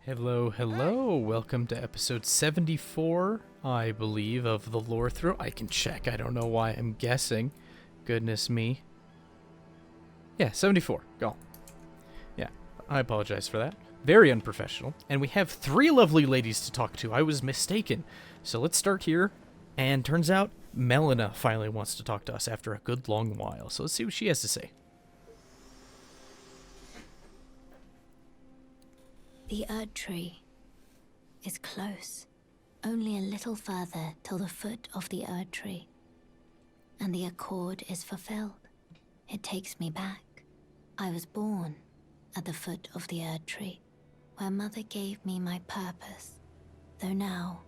Hello, hello. Welcome to episode 74, I believe, of the Lorethrough. I can check. I don't know why I'm guessing. Goodness me. Yeah, 74. Go. Yeah, I apologize for that. Very unprofessional. And we have three lovely ladies to talk to. I was mistaken. So let's start here. And turns out Melina finally wants to talk to us after a good long while. So let's see what she has to say. The Erd Tree is close, only a little further till the foot of the Erd Tree, and the accord is fulfilled. It takes me back. I was born at the foot of the Erd Tree, where Mother gave me my purpose, though now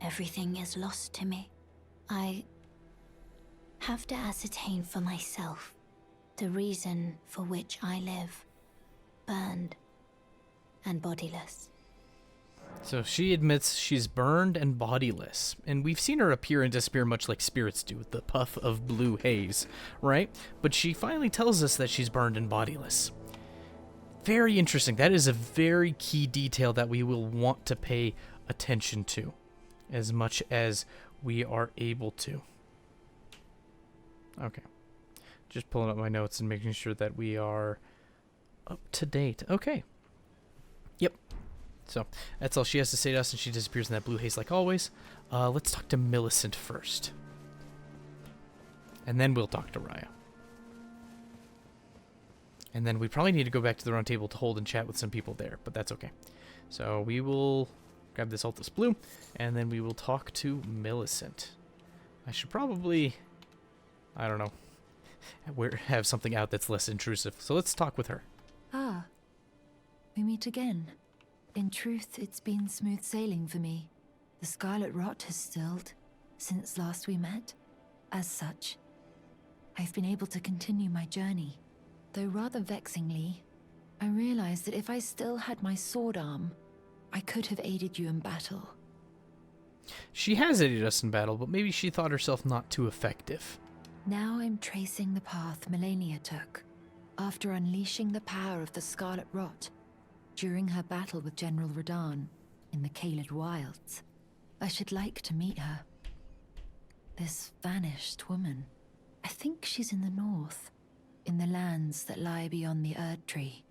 everything is lost to me. I have to ascertain for myself the reason for which I live, burned and bodiless. So she admits she's burned and bodiless, and we've seen her appear and disappear much like spirits do with the puff of blue haze, right? But she finally tells us that she's burned and bodiless. Very interesting. That is a very key detail that we will want to pay attention to as much as we are able to. Okay. Just pulling up my notes and making sure that we are up to date. Okay. Yep. So, that's all she has to say to us, and she disappears in that blue haze like always. Let's talk to Millicent first. And then we'll talk to Raya. And then we probably need to go back to the round table to hold and chat with some people there, but that's okay. So, we will grab this Altus Blue, and then we will talk to Millicent. I should probably, I don't know, have something out that's less intrusive. So, let's talk with her. Ah, we meet again. In truth, it's been smooth sailing for me. The scarlet rot has stilled since last we met. As such, I've been able to continue my journey. Though rather vexingly, I realized that if I still had my sword arm, I could have aided you in battle. She has aided us in battle, but maybe she thought herself not too effective. Now I'm tracing the path Melania took, after unleashing the power of the scarlet rot during her battle with General Radahn in the Caelid Wilds. I should like to meet her. This vanished woman. I think she's in the north, in the lands that lie beyond the Erd Tree.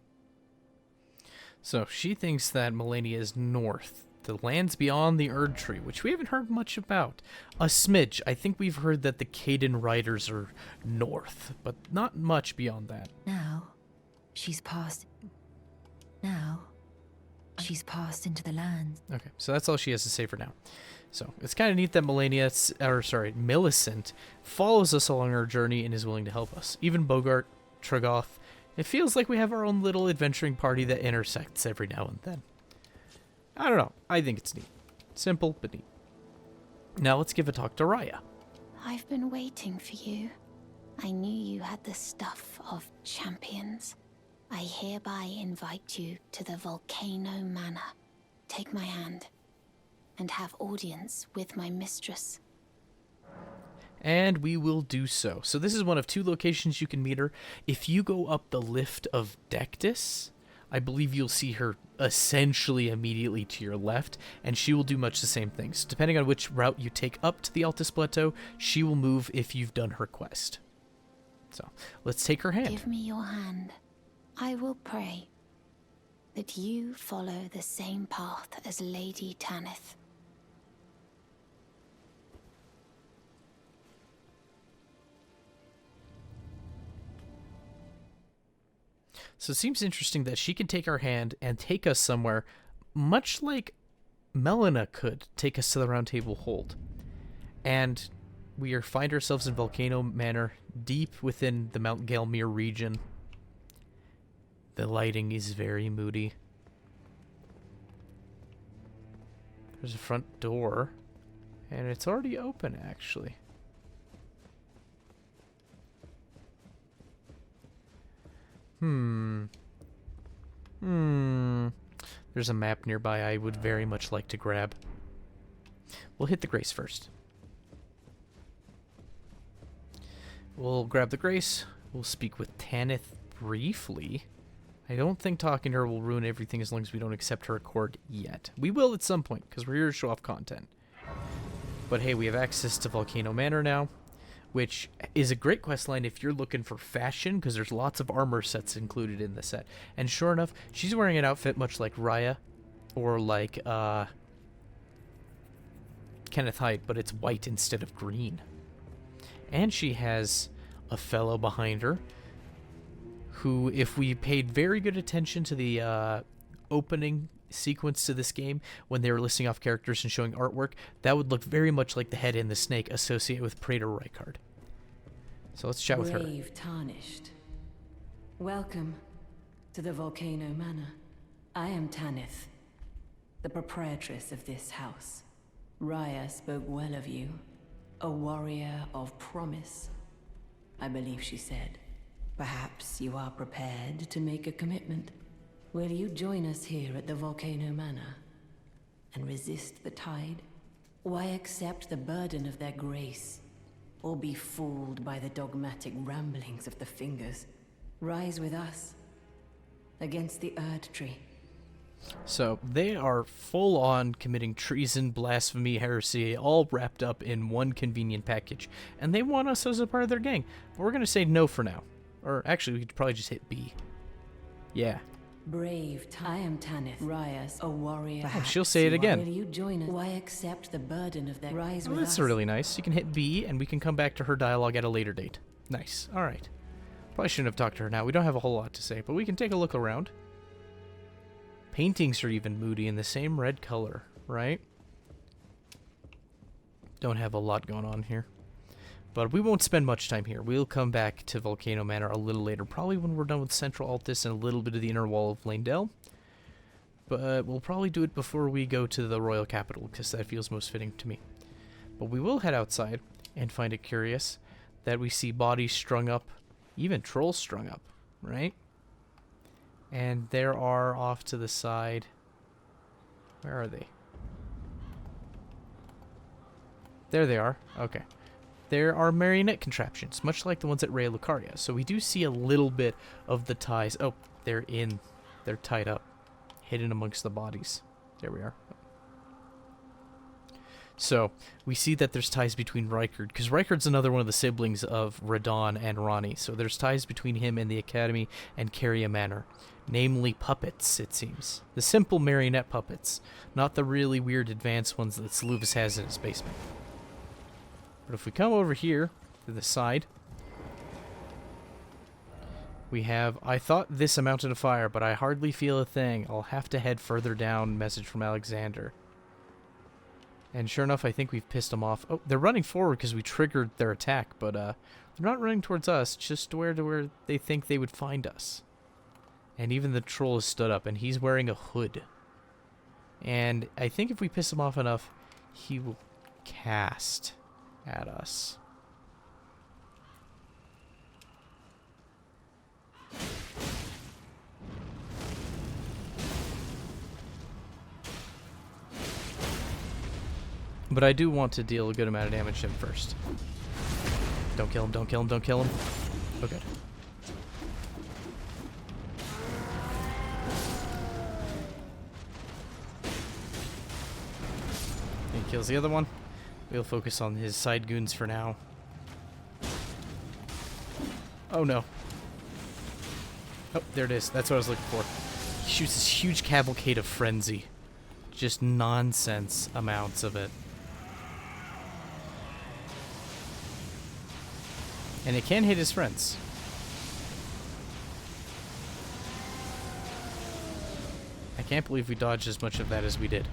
So she thinks that Melania is north, the lands beyond the Erd Tree, which we haven't heard much about. A smidge. I think we've heard that the Caden Riders are north, but not much beyond that. Now, she's passed into the lands. Okay, so that's all she has to say for now. So it's kind of neat that Millicent follows us along our journey and is willing to help us. Even Bogart, Tragoth. It feels like we have our own little adventuring party that intersects every now and then. I don't know. I think it's neat. Simple, but neat. Now let's give a talk to Raya. I've been waiting for you. I knew you had the stuff of champions. I hereby invite you to the Volcano Manor. Take my hand and have audience with my mistress. And we will do so. So this is one of two locations you can meet her. If you go up the lift of Dectus, I believe you'll see her essentially immediately to your left, and she will do much the same things. Depending on which route you take up to the Altus Plateau, she will move if you've done her quest. So, let's take her hand. Give me your hand. I will pray that you follow the same path as Lady Tanith. So it seems interesting that she can take our hand and take us somewhere, much like Melina could take us to the Round Table Hold. And we find ourselves in Volcano Manor, deep within the Mount Gelmir region. The lighting is very moody. There's a front door, and it's already open, actually. There's a map nearby I would very much like to grab. We'll hit the Grace first. We'll grab the Grace. We'll speak with Tanith briefly. I don't think talking to her will ruin everything as long as we don't accept her accord yet. We will at some point, because we're here to show off content. But hey, we have access to Volcano Manor now, which is a great quest line if you're looking for fashion, because there's lots of armor sets included in the set. And sure enough, she's wearing an outfit much like Raya, or like Kenneth Hyde, but it's white instead of green. And she has a fellow behind her, who, if we paid very good attention to the opening sequence to this game, when they were listing off characters and showing artwork, that would look very much like the head and the snake associated with Praetor Rykard. So let's chat with her. Brave Tarnished. Welcome to the Volcano Manor. I am Tanith, the proprietress of this house. Raya spoke well of you, a warrior of promise, I believe she said. Perhaps you are prepared to make a commitment. Will you join us here at the Volcano Manor and resist the tide? Why accept the burden of their grace, or be fooled by the dogmatic ramblings of the Fingers? Rise with us against the Erd Tree. So they are full on committing treason, blasphemy, heresy, all wrapped up in one convenient package. And they want us as a part of their gang. But we're going to say no for now. Or actually, we could probably just hit B. Yeah. Brave, I am Tanith, Raya's a warrior. Oh, she'll say it again. Will you join us? Why accept the burden of their rise with That's us? really nice. You can hit B, and we can come back to her dialogue at a later date. Nice. All right. Probably shouldn't have talked to her now. We don't have a whole lot to say, but we can take a look around. Paintings are even moody in the same red color, right? Don't have a lot going on here. But we won't spend much time here. We'll come back to Volcano Manor a little later, probably when we're done with Central Altus and a little bit of the inner wall of Leyndell. But we'll probably do it before we go to the Royal Capital, because that feels most fitting to me. But we will head outside and find it curious that we see bodies strung up, even trolls strung up, right? And there are off to the side. Where are they? There they are. Okay. There are marionette contraptions, much like the ones at Raya Lucaria. So we do see a little bit of the ties. Oh, they're tied up, hidden amongst the bodies. There we are. So we see that there's ties between Rykard, because Rykard's another one of the siblings of Radon and Ronnie. So there's ties between him and the Academy and Caria Manor. Namely puppets, it seems. The simple marionette puppets, not the really weird advanced ones that Sluvis has in his basement. But if we come over here to the side, we have, I thought this amounted to fire, but I hardly feel a thing. I'll have to head further down. Message from Alexander. And sure enough, I think we've pissed them off. Oh, they're running forward because we triggered their attack, but they're not running towards us, just to where they think they would find us. And even the troll has stood up, and he's wearing a hood. And I think if we piss him off enough, he will cast at us. But I do want to deal a good amount of damage to him first. Don't kill him, don't kill him, don't kill him. Oh, good. He kills the other one. We'll focus on his side goons for now. Oh no. Oh, there it is. That's what I was looking for. He shoots this huge cavalcade of frenzy. Just nonsense amounts of it. And it can hit his friends. I can't believe we dodged as much of that as we did.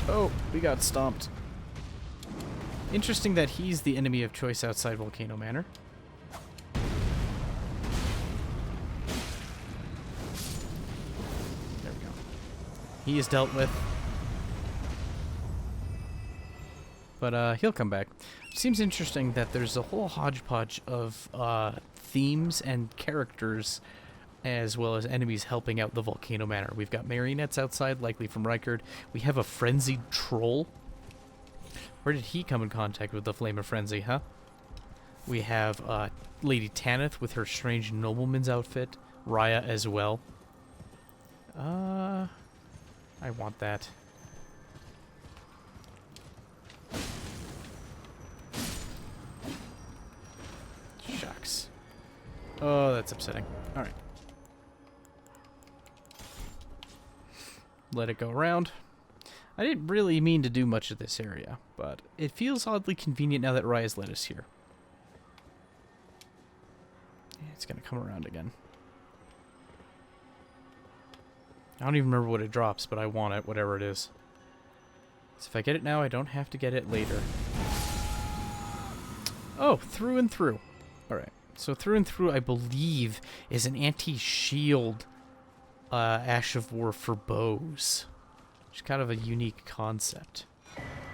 Oh, we got stomped. Interesting that he's the enemy of choice outside Volcano Manor. There we go. He is dealt with. But he'll come back. Seems interesting that there's a whole hodgepodge of themes and characters as well as enemies helping out the Volcano Manor. We've got marionettes outside, likely from Rykard. We have a frenzied troll. Where did he come in contact with the Flame of Frenzy, huh? We have Lady Tanith with her strange nobleman's outfit. Raya as well. I want that. Shucks. Oh, that's upsetting. Alright. Let it go around. I didn't really mean to do much of this area, but it feels oddly convenient now that Raya's led us here. Yeah, it's gonna come around again. I don't even remember what it drops, but I want it, whatever it is. So if I get it now, I don't have to get it later. Oh, through and through. Alright, so through and through, I believe, is an anti-shield Ash of War for bows. Which is kind of a unique concept.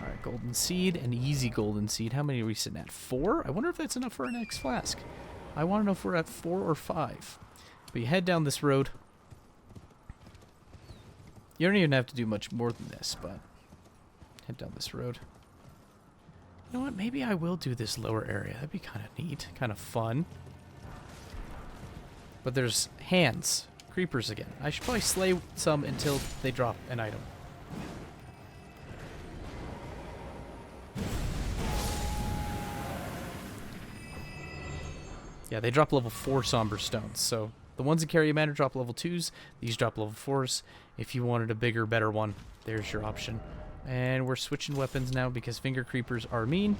Alright, golden seed, an easy golden seed. How many are we sitting at? 4? I wonder if that's enough for our next flask. I want to know if we're at 4 or 5. But you head down this road. You don't even have to do much more than this, but head down this road. You know what? Maybe I will do this lower area. That'd be kind of neat, kind of fun. But there's hands, creepers again. I should probably slay some until they drop an item. Yeah, they drop level 4 somber stones, so the ones that carry a mana drop level 2s, these drop level 4s. If you wanted a bigger, better one, there's your option. And we're switching weapons now because finger creepers are mean.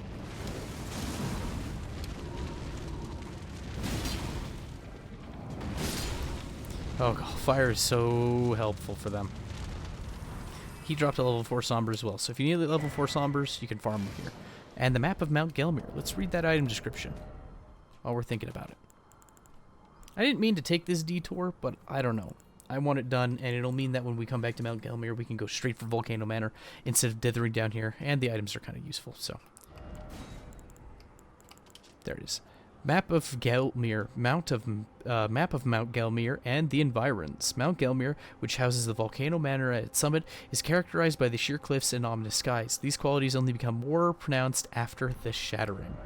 Oh god, fire is so helpful for them. He dropped a level 4 somber as well, so if you need level 4 sombers, you can farm them here. And the map of Mount Gelmir. Let's read that item description while we're thinking about it. I didn't mean to take this detour, but I don't know. I want it done, and it'll mean that when we come back to Mount Gelmir, we can go straight for Volcano Manor instead of dithering down here, and the items are kind of useful, so. There it is. Map of Gelmir, map of Mount Gelmir and the environs. Mount Gelmir, which houses the Volcano Manor at its summit, is characterized by the sheer cliffs and ominous skies. These qualities only become more pronounced after the shattering.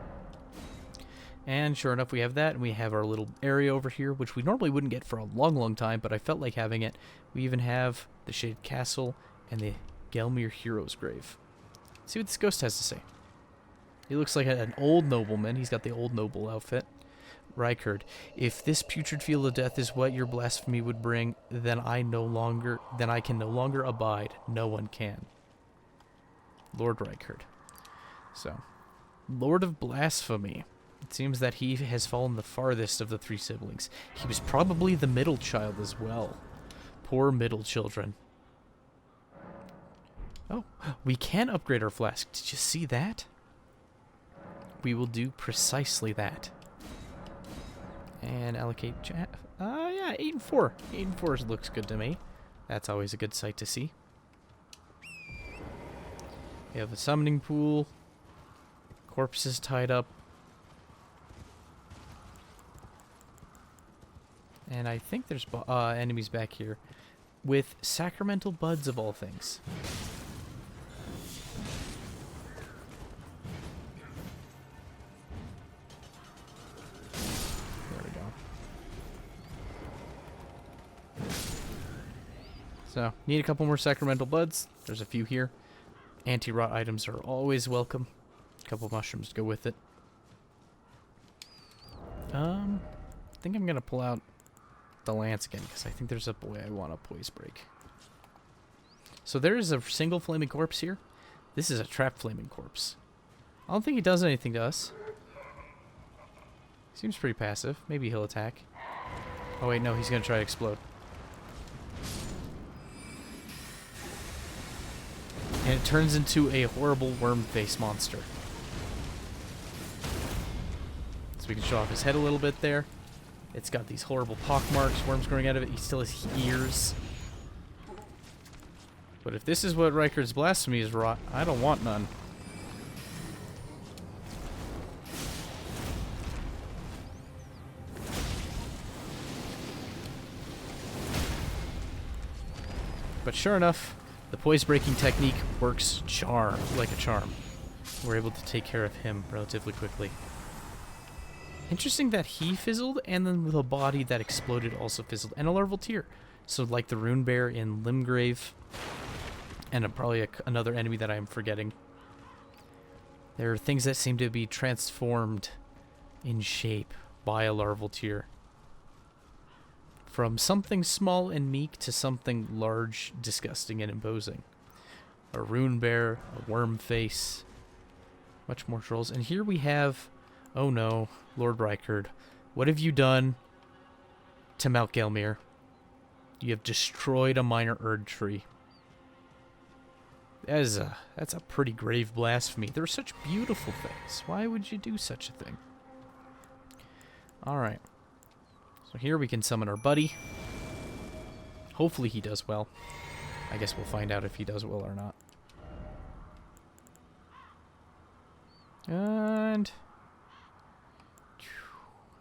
And sure enough, we have that, and we have our little area over here, which we normally wouldn't get for a long, long time, but I felt like having it. We even have the Shaded Castle and the Gelmir Hero's Grave. Let's see what this ghost has to say. He looks like an old nobleman. He's got the old noble outfit. Rykard, if this putrid field of death is what your blasphemy would bring, then I can no longer abide. No one can. Lord Rykard. So, Lord of Blasphemy. It seems that he has fallen the farthest of the 3 siblings. He was probably the middle child as well. Poor middle children. Oh, we can upgrade our flask. Did you see that? We will do precisely that. And allocate chat. Yeah, 8 and 4. 8 and 4 looks good to me. That's always a good sight to see. We have a summoning pool. Corpses tied up. And I think there's enemies back here with sacramental buds of all things. There we go. So, need a couple more sacramental buds. There's a few here. Anti-rot items are always welcome. A couple mushrooms to go with it. I think I'm going to pull out the lance again, because I think there's a boy I want to poise break. So there is a single flaming corpse here. This is a trapped flaming corpse. I don't think he does anything to us. Seems pretty passive. Maybe he'll attack. Oh wait, no, he's going to try to explode. And it turns into a horrible worm face monster. So we can show off his head a little bit there. It's got these horrible pock marks, worms growing out of it. He still has ears. But if this is what Rykard's blasphemy is wrought, I don't want none. But sure enough, the poise breaking technique works like a charm. We're able to take care of him relatively quickly. Interesting that he fizzled, and then the body that exploded also fizzled, and a larval tear. So like the rune bear in Limgrave, and probably another enemy that I'm forgetting. There are things that seem to be transformed in shape by a larval tear. From something small and meek to something large, disgusting, and imposing. A rune bear, a worm face, much more trolls. And here we have, oh no, Lord Rykard, what have you done to Mount Gelmir? You have destroyed a minor Erd tree. That's a pretty grave blasphemy. There are such beautiful things. Why would you do such a thing? Alright. So here we can summon our buddy. Hopefully he does well. I guess we'll find out if he does well or not. And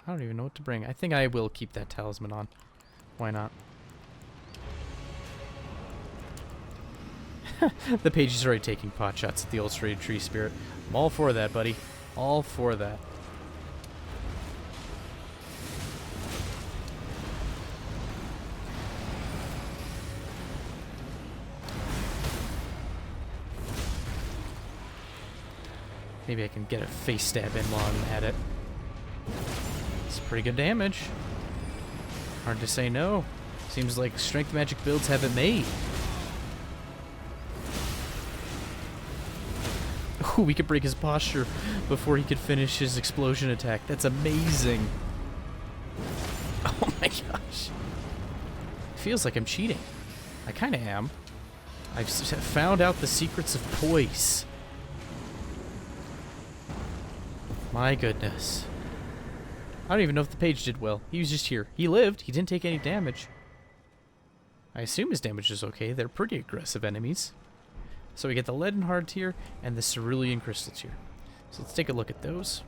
I don't even know what to bring. I think I will keep that talisman on. Why not? The page is already taking pot shots at the illustrated tree spirit. I'm all for that, buddy. All for that. Maybe I can get a face stab in while I'm at it. It's pretty good damage. Hard to say no. Seems like strength magic builds have it made. Ooh, we could break his posture before he could finish his explosion attack. That's amazing. Oh my gosh. Feels like I'm cheating. I kind of am. I've found out the secrets of poise. My goodness. I don't even know if the page did well. He was just here. He lived. He didn't take any damage. I assume his damage is okay. They're pretty aggressive enemies. So we get the Leaden Hard tier and the Cerulean Crystal tier. So let's take a look at those.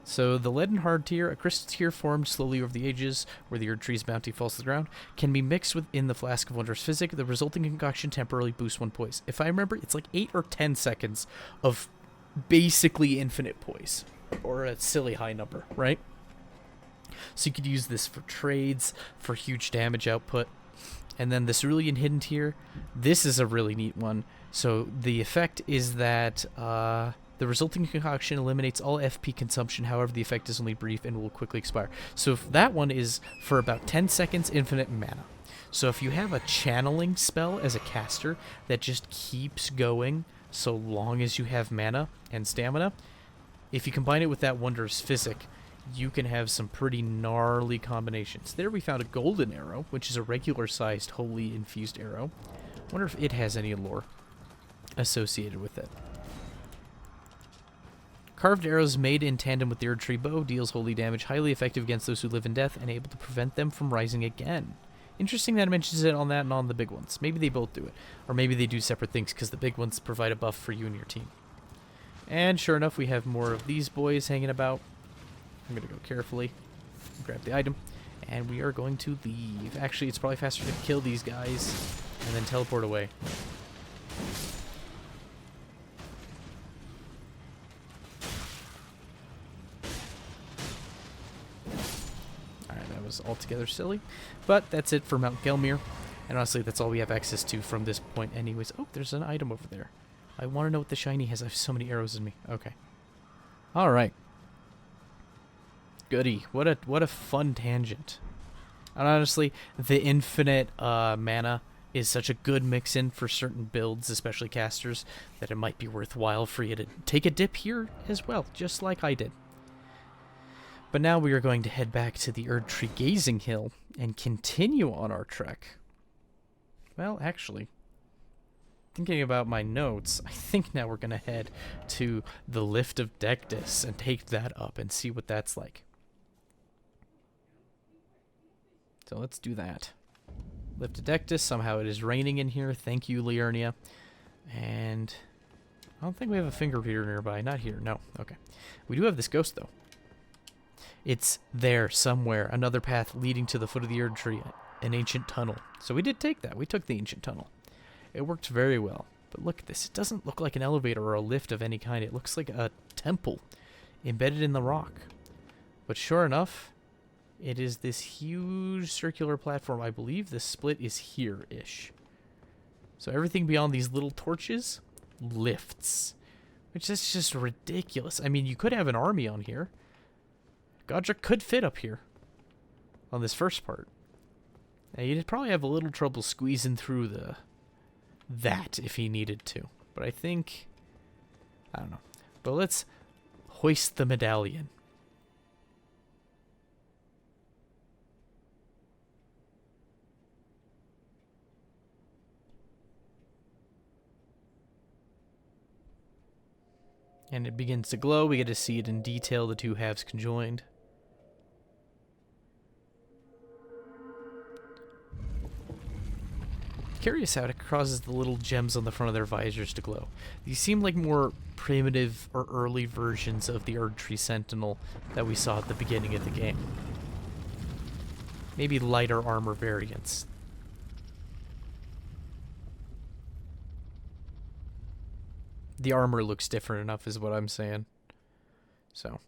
So the Leaden Hard tier, a crystal tier formed slowly over the ages, where the Erd Tree's bounty falls to the ground, can be mixed within the Flask of Wondrous Physic. The resulting concoction temporarily boosts one poise. If I remember, it's like 8 or 10 seconds of basically infinite poise, or a silly high number, right? So you could use this for trades, for huge damage output. And then the Cerulean Hidden tier, this is a really neat one. So the effect is that the resulting concoction eliminates all FP consumption. However, the effect is only brief and will quickly expire. So if that one is for about 10 seconds, infinite mana. So if you have a channeling spell as a caster that just keeps going so long as you have mana and stamina, if you combine it with that Wondrous Physic, you can have some pretty gnarly combinations. There we found a golden arrow, which is a regular-sized, holy infused arrow. I wonder if it has any lore associated with it. Carved arrows made in tandem with the Erd Tree bow deals holy damage, highly effective against those who live in death, and able to prevent them from rising again. Interesting that it mentions it on that and on the big ones. Maybe they both do it. Or maybe they do separate things because the big ones provide a buff for you and your team. And sure enough, we have more of these boys hanging about. I'm going to go carefully, grab the item, and we are going to leave. Actually, it's probably faster to kill these guys and then teleport away. Alright, that was altogether silly. But that's it for Mount Gelmir. And honestly, that's all we have access to from this point anyways. Oh, there's an item over there. I want to know what the shiny has. I have so many arrows in me. Okay. Alright. Goody. What a fun tangent. And honestly, the infinite mana is such a good mix-in for certain builds, especially casters, that it might be worthwhile for you to take a dip here as well, just like I did. But now we are going to head back to the Erd Tree Gazing Hill and continue on our trek. Well, actually, thinking about my notes, I think now we're going to head to the Lift of Dectus and take that up and see what that's like. So let's do that. Lift of Dectus. Somehow it is raining in here. Thank you, Liurnia. And I don't think we have a finger reader nearby. Not here. No. Okay. We do have this ghost, though. It's there somewhere. Another path leading to the foot of the Erd Tree. An ancient tunnel. So we did take that. We took the ancient tunnel. It worked very well. But look at this. It doesn't look like an elevator or a lift of any kind. It looks like a temple embedded in the rock. But sure enough, it is this huge circular platform. I believe the split is here-ish. So everything beyond these little torches lifts, which is just ridiculous. I mean, you could have an army on here. Godric could fit up here on this first part. Now, you'd probably have a little trouble squeezing through that if he needed to. But I think, I don't know. But let's hoist the medallion. And it begins to glow. We get to see it in detail, the two halves conjoined. Curious how it causes the little gems on the front of their visors to glow. These seem like more primitive or early versions of the Erdtree Sentinel that we saw at the beginning of the game. Maybe lighter armor variants. The armor looks different enough is what I'm saying. So,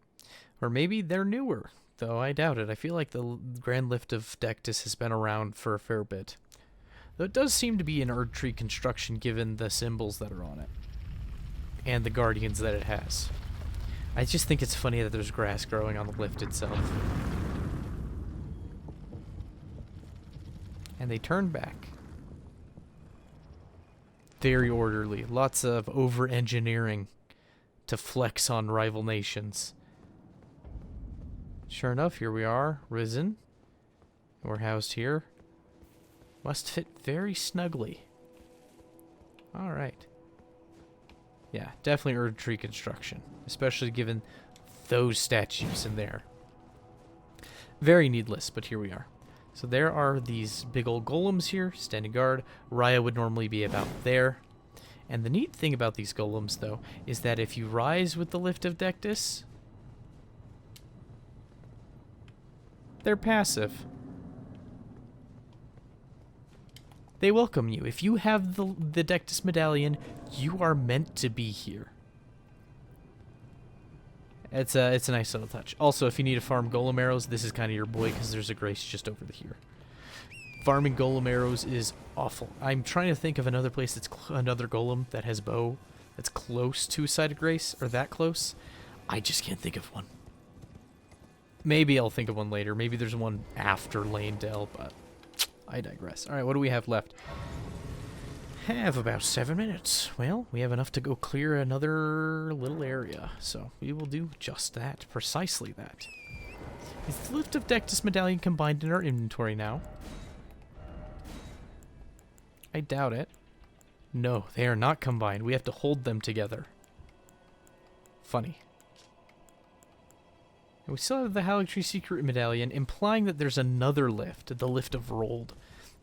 or maybe they're newer, though I doubt it. I feel like the Grand Lift of Dectus has been around for a fair bit. Though it does seem to be an Erdtree construction given the symbols that are on it. And the guardians that it has. I just think it's funny that there's grass growing on the lift itself. And they turn back. Very orderly. Lots of over-engineering to flex on rival nations. Sure enough, here we are, risen. We're housed here. Must fit very snugly. Alright. Yeah, definitely Erdtree construction. Especially given those statues in there. Very needless, but here we are. So there are these big old golems here, standing guard. Raya would normally be about there. And the neat thing about these golems, though, is that if you rise with the Lift of Dectus, they're passive. They welcome you. If you have the Dectus Medallion, you are meant to be here. It's a nice little touch. Also, if you need to farm golem arrows, this is kind of your boy because there's a grace just over here. Farming golem arrows is awful. I'm trying to think of another place that's another golem that has bow that's close to Site of Grace, or that close. I just can't think of one. Maybe I'll think of one later. Maybe there's one after Lane Dell, but I digress. All right, what do we have left? Have about 7 minutes. Well, we have enough to go clear another little area, so we will do just that, precisely that. Is the Lift of Dectus Medallion combined in our inventory now? I doubt it. No, they are not combined. We have to hold them together. Funny. And we still have the Haligtree Secret Medallion, implying that there's another lift, the Lift of Rold,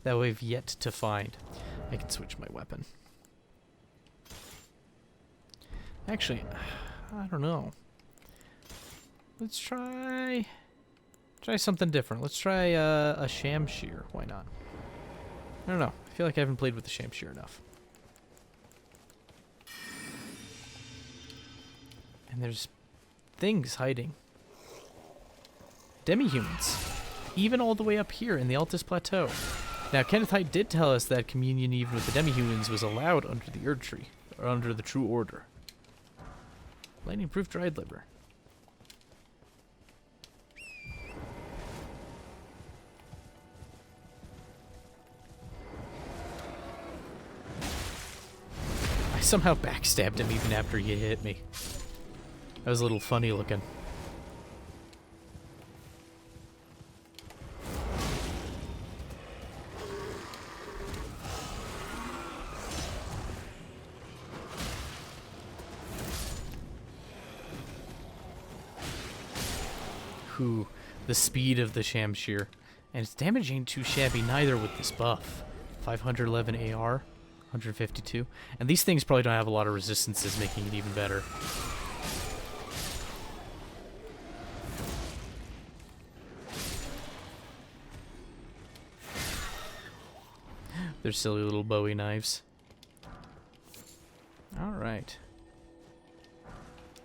that we've yet to find. I can switch my weapon. Actually, I don't know. Let's try something different. Let's try a Shamshir. Why not? I don't know. I feel like I haven't played with the Shamshir enough. And there's things hiding. Demi-humans. Even all the way up here in the Altus Plateau. Now, Kenneth Haidt did tell us that communion even with the demi-humans was allowed under the Erdtree, or under the True Order. Lightning-proof dried liver. I somehow backstabbed him even after he hit me. That was a little funny looking. The speed of the Shamshir. And its damage ain't too shabby neither with this buff. 511 AR, 152. And these things probably don't have a lot of resistances, making it even better. They're silly little Bowie knives. Alright.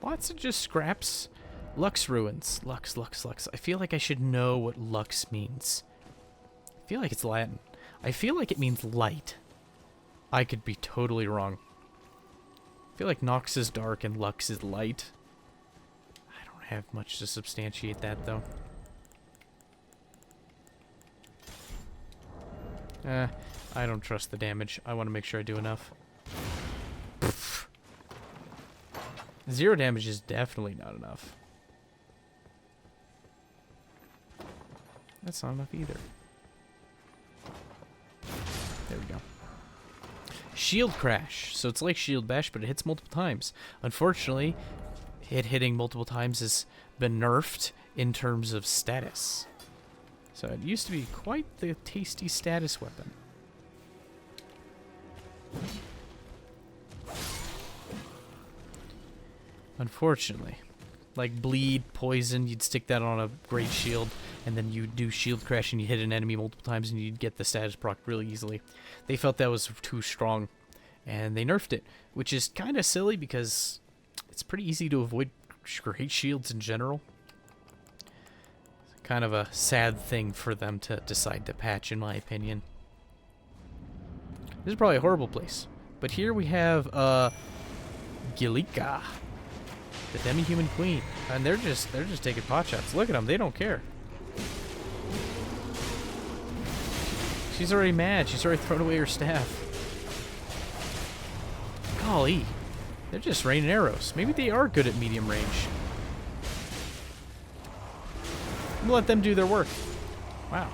Lots of just scraps. Lux Ruins. Lux, Lux, Lux. I feel like I should know what Lux means. I feel like it's Latin. I feel like it means light. I could be totally wrong. I feel like Nox is dark and Lux is light. I don't have much to substantiate that, though. I don't trust the damage. I want to make sure I do enough. Pfft. 0 damage is definitely not enough. That's not enough either. There we go. Shield Crash. So it's like Shield Bash, but it hits multiple times. Unfortunately, it hitting multiple times has been nerfed in terms of status. So it used to be quite the tasty status weapon. Unfortunately. Like bleed, poison, you'd stick that on a great shield, and then you'd do shield crash and you hit an enemy multiple times and you'd get the status proc really easily. They felt that was too strong, and they nerfed it, which is kind of silly because it's pretty easy to avoid great shields in general. It's kind of a sad thing for them to decide to patch, in my opinion. This is probably a horrible place, but here we have Gilika. The demi-human queen, and they're just taking pot shots. Look at them; they don't care. She's already mad. She's already thrown away her staff. Golly, they're just raining arrows. Maybe they are good at medium range. We'll let them do their work. Wow.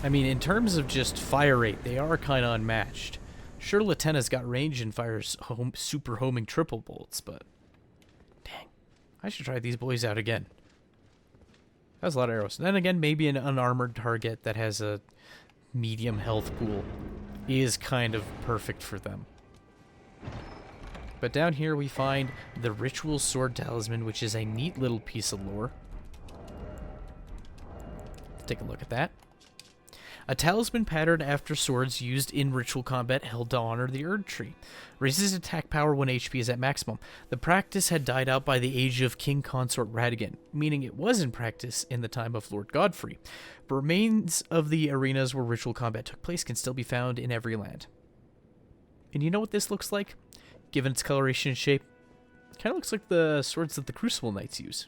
I mean, in terms of just fire rate, they are kind of unmatched. Sure, Latenna's got range and fires super homing triple bolts, but dang, I should try these boys out again. That was a lot of arrows. And then again, maybe an unarmored target that has a medium health pool is kind of perfect for them. But down here we find the Ritual Sword Talisman, which is a neat little piece of lore. Let's take a look at that. A talisman patterned after swords used in ritual combat held to honor the Erd Tree. Raises attack power when HP is at maximum. The practice had died out by the age of King Consort Radigan, meaning it was in practice in the time of Lord Godfrey. But remains of the arenas where ritual combat took place can still be found in every land. And you know what this looks like? Given its coloration and shape, kind of looks like the swords that the Crucible Knights use.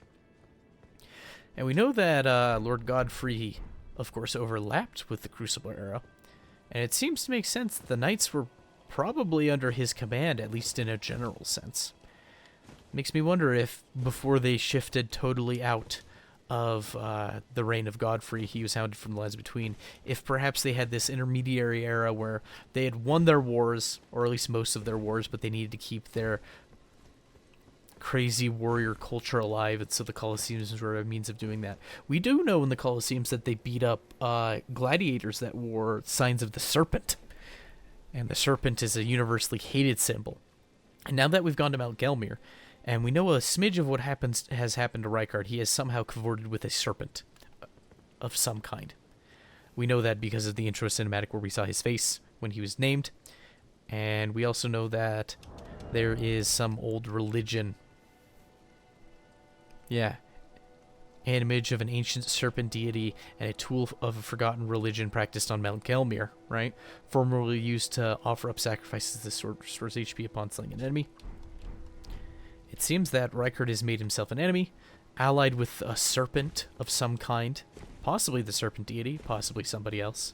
And we know that Lord Godfrey, of course, overlapped with the Crucible era, and it seems to make sense that the Knights were probably under his command, at least in a general sense. Makes me wonder if, before they shifted totally out of the reign of Godfrey, he was hounded from the lands between, if perhaps they had this intermediary era where they had won their wars, or at least most of their wars, but they needed to keep their crazy warrior culture alive, and so the Colosseums were a means of doing that. We do know in the Colosseums that they beat up gladiators that wore signs of the serpent, and the serpent is a universally hated symbol. And now that we've gone to Mount Gelmir, and we know a smidge of what has happened to Rykard, he has somehow cavorted with a serpent of some kind. We know that because of the intro cinematic where we saw his face when he was named, and we also know that there is some old religion. Yeah. An image of an ancient serpent deity and a tool of a forgotten religion practiced on Mount Gelmir, right? Formerly used to offer up sacrifices to restores HP upon slaying an enemy. It seems that Rykard has made himself an enemy, allied with a serpent of some kind. Possibly the serpent deity, possibly somebody else.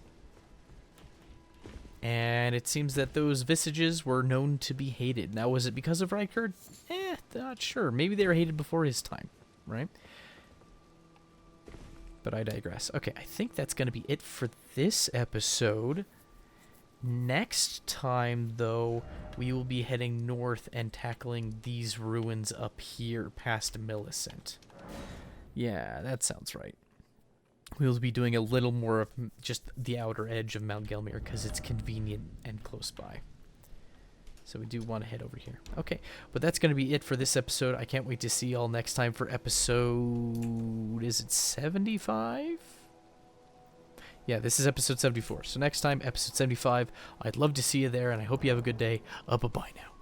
And it seems that those visages were known to be hated. Now, was it because of Rykard? Not sure. Maybe they were hated before his time, right? But I digress. Okay, I think that's going to be it for this episode. Next time, though, we will be heading north and tackling these ruins up here past Millicent. Yeah, that sounds right. We'll be doing a little more of just the outer edge of Mount Gelmir because it's convenient and close by. So we do want to head over here. Okay, but that's going to be it for this episode. I can't wait to see y'all next time for episode... Is it 75? Yeah, this is episode 74. So next time, episode 75. I'd love to see you there, and I hope you have a good day. Bye-bye now.